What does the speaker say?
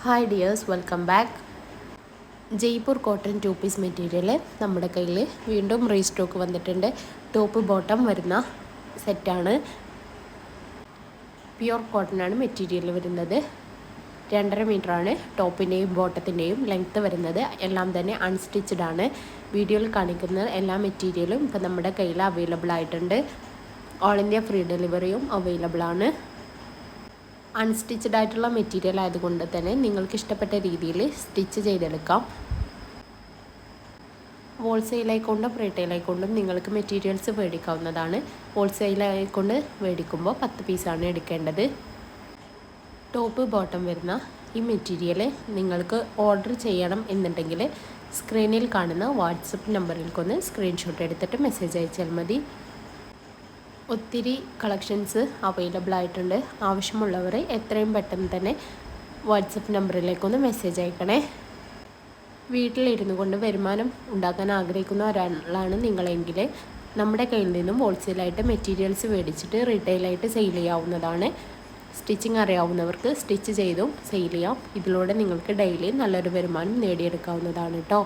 Hi dears, welcome back. Jaipur cotton 2 piece material നമ്മുടെ കയ്യിൽ വീണ്ടും റീസ്റ്റോക്ക് വന്നിട്ടുണ്ട്. ടോപ്പ് ബോട്ടം വരുന്ന സെറ്റാണ്. പ്യുർ കോട്ടനാണ് മെറ്റീരിയൽ വരുന്നത്. 2.5 മീറ്ററാണ് ടോപ്പിൻ്റെയും ബോട്ടത്തിൻ്റെയും ലെങ്ത്ത് വരുന്നത്. എല്ലാം തന്നെ അൺസ്റ്റിച്ചഡ് ആണ്. വീഡിയോയിൽ കാണിക്കുന്ന എല്ലാ മെറ്റീരിയലും ഇപ്പം നമ്മുടെ കയ്യിൽ അവൈലബിൾ ആയിട്ടുണ്ട്. ഓൾ ഇന്ത്യ ഫ്രീ ഡെലിവറിയും അവൈലബിൾ ആണ്. അൺസ്റ്റിച്ചഡ് ആയിട്ടുള്ള മെറ്റീരിയൽ ആയതുകൊണ്ട് തന്നെ നിങ്ങൾക്ക് ഇഷ്ടപ്പെട്ട രീതിയിൽ സ്റ്റിച്ച് ചെയ്തെടുക്കാം. ഹോൾസെയിലായിക്കൊണ്ടും റീറ്റെയിലായിക്കൊണ്ടും നിങ്ങൾക്ക് മെറ്റീരിയൽസ് മേടിക്കാവുന്നതാണ്. ഹോൾസെയിലായിക്കൊണ്ട് മേടിക്കുമ്പോൾ 10 പീസാണ് എടുക്കേണ്ടത്. ടോപ്പ് ബോട്ടം വരുന്ന ഈ മെറ്റീരിയൽ നിങ്ങൾക്ക് ഓർഡർ ചെയ്യണം എന്നുണ്ടെങ്കിൽ സ്ക്രീനിൽ കാണുന്ന വാട്സപ്പ് നമ്പറിലേക്കൊന്ന് സ്ക്രീൻഷോട്ട് എടുത്തിട്ട് മെസ്സേജ് അയച്ചാൽ മതി. ഒത്തിരി കളക്ഷൻസ് അവൈലബിൾ ആയിട്ടുണ്ട്. ആവശ്യമുള്ളവർ എത്രയും പെട്ടെന്ന് തന്നെ വാട്സപ്പ് നമ്പറിലേക്കൊന്ന് മെസ്സേജ് അയക്കണേ. വീട്ടിലിരുന്നു കൊണ്ട് വരുമാനം ഉണ്ടാക്കാൻ ആഗ്രഹിക്കുന്ന ഒരാളാണ് നിങ്ങളെങ്കിൽ നമ്മുടെ കയ്യിൽ നിന്നും ഹോൾസെയിലായിട്ട് മെറ്റീരിയൽസ് മേടിച്ചിട്ട് റീറ്റെയിലായിട്ട് സെയിൽ ചെയ്യാവുന്നതാണ്. സ്റ്റിച്ചിങ് അറിയാവുന്നവർക്ക് സ്റ്റിച്ച് ചെയ്തും സെയിൽ ചെയ്യാം. ഇതിലൂടെ നിങ്ങൾക്ക് ഡെയിലി നല്ലൊരു വരുമാനം നേടിയെടുക്കാവുന്നതാണ് കേട്ടോ.